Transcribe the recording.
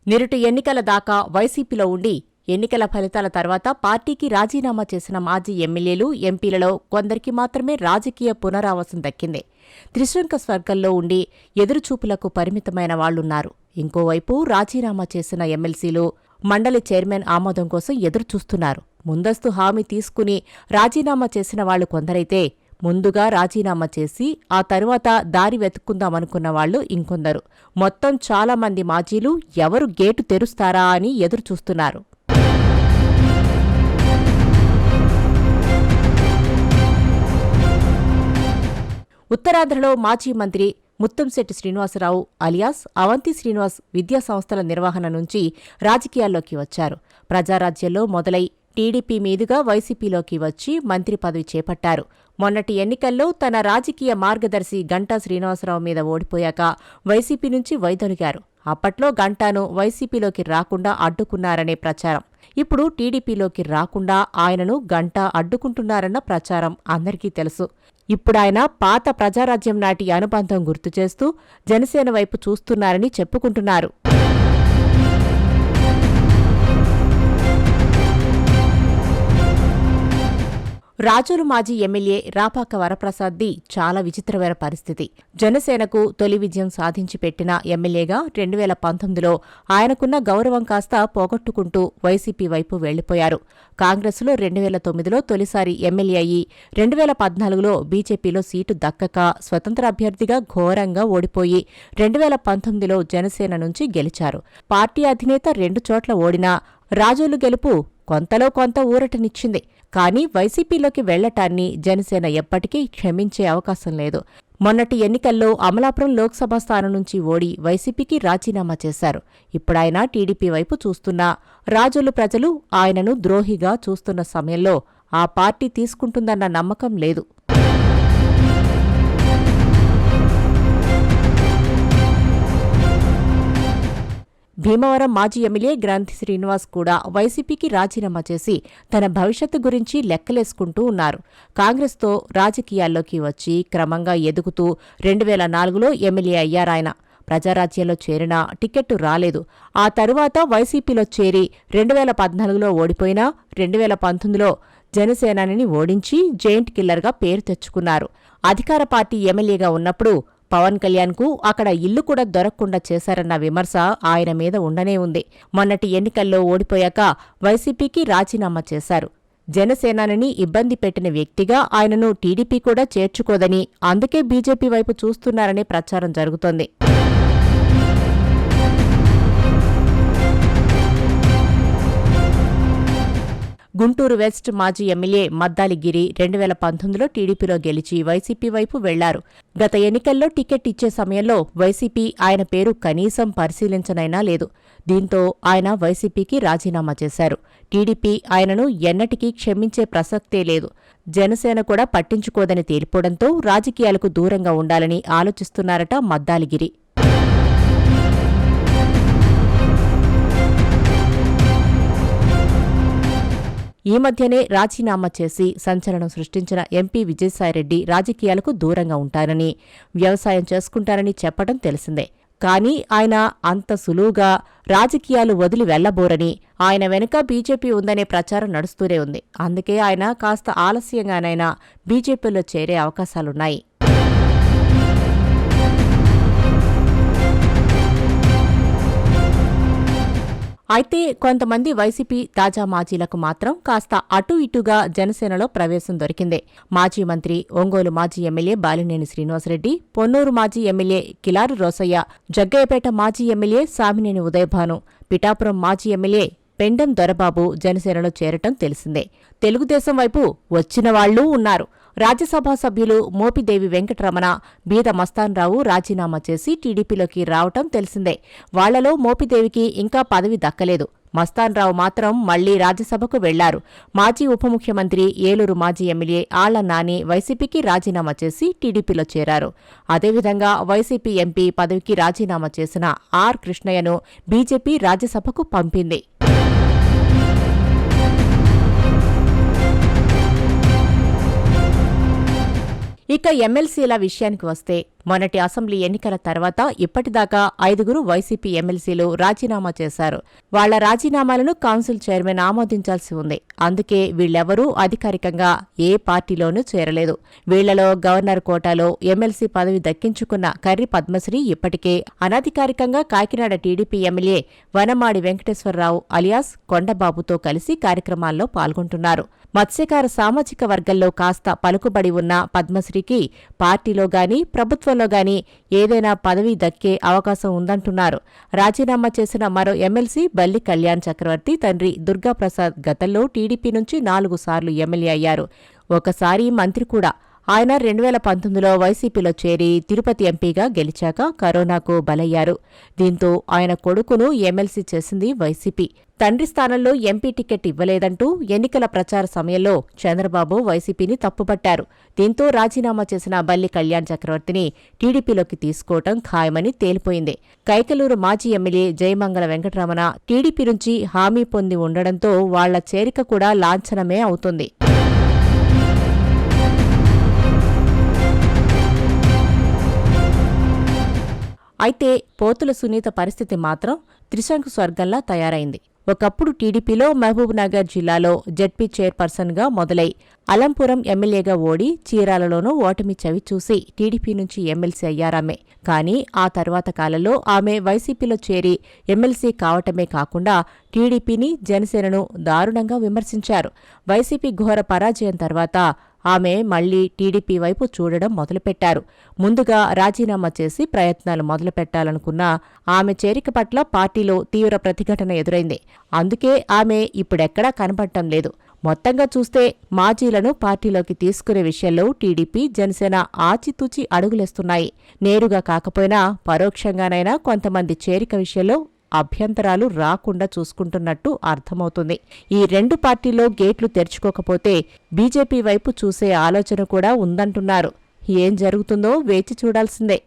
నిరుటి ఎన్నికల దాకా వైసీపీలో ఉండి ఎన్నికల ఫలితాల తర్వాత పార్టీకి రాజీనామా చేసిన మాజీ ఎమ్మెల్యేలు, ఎంపీలలో కొందరికి మాత్రమే రాజకీయ పునరావాసం దక్కింది. త్రిశంక స్వర్గంలో ఉండి ఎదురుచూపులకు పరిమితమైన వాళ్లున్నారు. ఇంకోవైపు రాజీనామా చేసిన ఎమ్మెల్సీలు మండలి చైర్మన్ ఆమోదం కోసం ఎదురుచూస్తున్నారు. ముందస్తు హామీ తీసుకుని రాజీనామా చేసిన వాళ్లు కొందరైతే ముందుగా రాజీనామా చేసి ఆ తరువాత దారి వెతుక్కుందామనుకున్న వాళ్లు ఇంకొందరు. మొత్తం చాలా మంది మాజీలు ఎవరు గేటు తెరుస్తారా అని ఎదురుచూస్తున్నారు. ఉత్తరాంధ్రలో మాజీ మంత్రి ముత్తంశెట్టి శ్రీనివాసరావు అలియాస్ అవంతి శ్రీనివాస్ విద్యా సంస్థల నిర్వహణ నుంచి రాజకీయాల్లోకి వచ్చారు. ప్రజారాజ్యంలో మొదలై టీడీపీ మీదుగా వైసీపీలోకి వచ్చి మంత్రి పదవి చేపట్టారు. మొన్నటి ఎన్నికల్లో తన రాజకీయ మార్గదర్శి గంటా శ్రీనివాసరావు మీద ఓడిపోయాక వైసీపీ నుంచి వైదొలిగారు. అప్పట్లో గంటాను వైసీపీలోకి రాకుండా అడ్డుకున్నారనే ప్రచారం. ఇప్పుడు టీడీపీలోకి రాకుండా ఆయనను గంటా అడ్డుకుంటున్నారన్న ప్రచారం అందరికీ తెలుసు. ఇప్పుడాయన పాత ప్రజారాజ్యం నాటి అనుబంధం గుర్తుచేస్తూ జనసేన వైపు చూస్తున్నారని చెప్పుకుంటున్నారు. రాజోలు మాజీ ఎమ్మెల్యే రాపాక వరప్రసాద్ది చాలా విచిత్రమైన పరిస్థితి. జనసేనకు తొలి విజయం సాధించి పెట్టిన ఎమ్మెల్యేగా 2019లో ఆయనకున్న గౌరవం కాస్త పోగొట్టుకుంటూ వైసీపీ వైపు వెళ్లిపోయారు. కాంగ్రెస్లో 2009లో తొలిసారి ఎమ్మెల్యే అయ్యి 2014లో బీజేపీలో సీటు దక్కక స్వతంత్ర అభ్యర్థిగా ఘోరంగా ఓడిపోయి 2019లో జనసేన నుంచి గెలిచారు. పార్టీ అధినేత 2 చోట్ల ఓడినా రాజోలు గెలుపు కొంతలో కొంత ఊరటనిచ్చింది. కానీ వైసీపీలోకి వెళ్లటాన్ని జనసేన ఎప్పటికీ క్షమించే అవకాశం లేదు. మొన్నటి ఎన్నికల్లో అమలాపురం లోక్సభ స్థానం నుంచి ఓడి వైసీపీకి రాజీనామా చేశారు. ఇప్పుడాయన టీడీపీ వైపు చూస్తున్నా రాజోలు ప్రజలు ఆయనను ద్రోహిగా చూస్తున్న సమయంలో ఆ పార్టీ తీసుకుంటుందన్న నమ్మకం లేదు. భీమవరం మాజీ ఎమ్మెల్యే గ్రంథి శ్రీనివాస్ కూడా వైసీపీకి రాజీనామా చేసి తన భవిష్యత్తు గురించి లెక్కలేసుకుంటూ ఉన్నారు. కాంగ్రెస్తో రాజకీయాల్లోకి వచ్చి క్రమంగా ఎదుగుతూ 2004లో ఎమ్మెల్యే అయ్యారాయన. ప్రజారాజ్యంలో చేరినా టికెట్టు రాలేదు. ఆ తరువాత వైసీపీలో చేరి 2014లో ఓడిపోయినా 2019లో జనసేనాని ఓడించి జెయింట్ కిల్లర్గా పేరు తెచ్చుకున్నారు. అధికార పార్టీ ఎమ్మెల్యేగా ఉన్నప్పుడు పవన్ కళ్యాణ్కు అక్కడ ఇల్లు కూడా దొరకకుండా చేశారన్న విమర్శ ఆయన మీద ఉండనే ఉంది. మొన్నటి ఎన్నికల్లో ఓడిపోయాక వైసీపీకి రాజీనామా చేశారు. జనసేనాని ఇబ్బంది పెట్టిన వ్యక్తిగా ఆయనను టీడీపీ కూడా చేర్చుకోదని, అందుకే బీజేపీ వైపు చూస్తున్నారనే ప్రచారం జరుగుతోంది. గుంటూరు వెస్ట్ మాజీ ఎమ్మెల్యే మద్దాలి గిరి 2019లో టీడీపీలో గెలిచి వైసీపీ వైపు వెళ్లారు. గత ఎన్నికల్లో టికెట్ ఇచ్చే సమయంలో వైసీపీ ఆయన పేరు కనీసం పరిశీలించనైనా లేదు. దీంతో ఆయన వైసీపీకి రాజీనామా చేశారు. టీడీపీ ఆయనను ఎన్నటికీ క్షమించే ప్రసక్తే లేదు. జనసేన కూడా పట్టించుకోదని తేలిపోవడంతో రాజకీయాలకు దూరంగా ఉండాలని ఆలోచిస్తున్నారట మద్దాలిగిరి. ఈ మధ్యనే రాజీనామా చేసి సంచలనం సృష్టించిన ఎంపీ విజయసాయిరెడ్డి రాజకీయాలకు దూరంగా ఉంటారని, వ్యవసాయం చేసుకుంటారని చెప్పడం తెలిసిందే. కానీ ఆయన అంత సులువుగా రాజకీయాలు వదిలి వెళ్లబోరని, ఆయన వెనుక బీజేపీ ఉందనే ప్రచారం నడుస్తూనే ఉంది. అందుకే ఆయన కాస్త ఆలస్యంగానైనా బీజేపీలో చేరే అవకాశాలున్నాయి. అయితే కొంతమంది వైసీపీ తాజా మాజీలకు మాత్రం కాస్త అటూ ఇటూగా జనసేనలో ప్రవేశం దొరికిందే. మాజీ మంత్రి, ఒంగోలు మాజీ ఎమ్మెల్యే బాలినేని శ్రీనివాసరెడ్డి, పొన్నూరు మాజీ ఎమ్మెల్యే కిలారు రోసయ్య, జగ్గయ్యపేట మాజీ ఎమ్మెల్యే సామినేని ఉదయభాను, పిఠాపురం మాజీ ఎమ్మెల్యే పెండెం దొరబాబు జనసేనలో చేరటం తెలిసిందే. తెలుగుదేశం వైపు వచ్చిన వాళ్లూ ఉన్నారు. రాజ్యసభ సభ్యులు మోపిదేవి వెంకటరమణ, బీద మస్తాన్రావు రాజీనామా చేసి టీడీపీలోకి రావటం తెలిసిందే. వాళ్లలో మోపిదేవికి ఇంకా పదవి దక్కలేదు. మస్తాన్రావు మాత్రం మళ్లీ రాజ్యసభకు వెళ్లారు. మాజీ ఉప ముఖ్యమంత్రి, ఏలూరు మాజీ ఎమ్మెల్యే ఆళ్ల నాని వైసీపీకి రాజీనామా చేసి టీడీపీలో చేరారు. అదేవిధంగా వైసీపీ ఎంపీ పదవికి రాజీనామా చేసిన ఆర్ కృష్ణయ్యను బీజేపీ రాజ్యసభకు పంపింది. ఇక ఎమ్మెల్సీల విషయానికి వస్తే మొన్నటి అసెంబ్లీ ఎన్నికల తర్వాత ఇప్పటిదాకా 5 వైసీపీ ఎమ్మెల్సీలు రాజీనామా చేశారు. వాళ్ల రాజీనామాలను కౌన్సిల్ చైర్మన్ ఆమోదించాల్సి ఉంది. అందుకే వీళ్లెవరూ అధికారికంగా ఏ పార్టీలోనూ చేరలేదు. వీళ్లలో గవర్నర్ కోటాలో ఎమ్మెల్సీ పదవి దక్కించుకున్న కర్రి పద్మశ్రీ ఇప్పటికే అనధికారికంగా Kakinada TDP MLA Vanamadi Venkateswararao alias కొండబాబుతో కలిసి కార్యక్రమాల్లో పాల్గొంటున్నారు. మత్స్యకార సామాజిక వర్గంలో కాస్త పలుకుబడి ఉన్న పద్మశ్రీకి పార్టీలో గాని ప్రభుత్వంలో గాని ఏదైనా పదవి దక్కే అవకాశం ఉందంటున్నారు. రాజీనామా చేసిన మరో ఎమ్మెల్సీ బల్లి కళ్యాణ్ చక్రవర్తి తండ్రి దుర్గాప్రసాద్ గతంలో టీడీపీ నుంచి 4 సార్లు ఎమ్మెల్యే అయ్యారు. ఒకసారి మంత్రి కూడా. ఆయన 2019లో వైసీపీలో చేరి తిరుపతి ఎంపీగా గెలిచాక కరోనాకు బలయ్యారు. దీంతో ఆయన కొడుకును ఎమ్మెల్సీ చేసింది వైసీపీ. తండ్రి స్థానంలో ఎంపీ టికెట్ ఇవ్వలేదంటూ ఎన్నికల ప్రచార సమయంలో చంద్రబాబు వైసీపీని తప్పుపట్టారు. దీంతో రాజీనామా చేసిన బల్లి కళ్యాణ్ చక్రవర్తిని టీడీపీలోకి తీసుకోవటం ఖాయమని తేలిపోయింది. కైకలూరు మాజీ ఎమ్మెల్యే జయమంగళ వెంకటరమణ టీడీపీ నుంచి హామీ పొంది ఉండడంతో వాళ్ల చేరిక కూడా లాంఛనమే అవుతుంది. అయితే పోతుల సునీత పరిస్థితి మాత్రం త్రిశంకు స్వర్గంలా తయారైంది. ఒకప్పుడు టీడీపీలో మహబూబ్నగర్ జిల్లాలో జెడ్పీ చైర్పర్సన్గా మొదలై అలంపురం ఎమ్మెల్యేగా ఓడి చీరాలలోనూ ఓటమి చవిచూసి టీడీపీ నుంచి ఎమ్మెల్సీ అయ్యారామె. కానీ ఆ తర్వాత కాలంలో ఆమె వైసీపీలో చేరి ఎమ్మెల్సీ కావటమే కాకుండా టీడీపీని జనసేనను దారుణంగా విమర్శించారు. వైసీపీ ఘోర పరాజయం తర్వాత ఆమె మళ్లీ టీడీపీ వైపు చూడడం మొదలుపెట్టారు. ముందుగా రాజీనామా చేసి ప్రయత్నాలు మొదలుపెట్టాలనుకున్నా ఆమె చేరిక పట్ల పార్టీలో తీవ్ర ప్రతిఘటన ఎదురైంది. అందుకే ఆమె ఇప్పుడెక్కడా కనపడటం లేదు. మొత్తంగా చూస్తే మాజీలను పార్టీలోకి తీసుకునే విషయంలో టీడీపీ, జనసేన ఆచితూచి అడుగులేస్తున్నాయి. నేరుగా కాకపోయినా పరోక్షంగానైనా కొంతమంది చేరిక విషయంలో అభ్యంతరాలు రాకుండా చూసుకుంటున్నట్టు అర్థమవుతుంది. ఈ 2 పార్టీల్లో గేట్లు తెరుచుకోకపోతే బీజేపీ వైపు చూసే ఆలోచన కూడా ఉందంటున్నారు. ఏం జరుగుతుందో వేచి చూడాల్సిందే.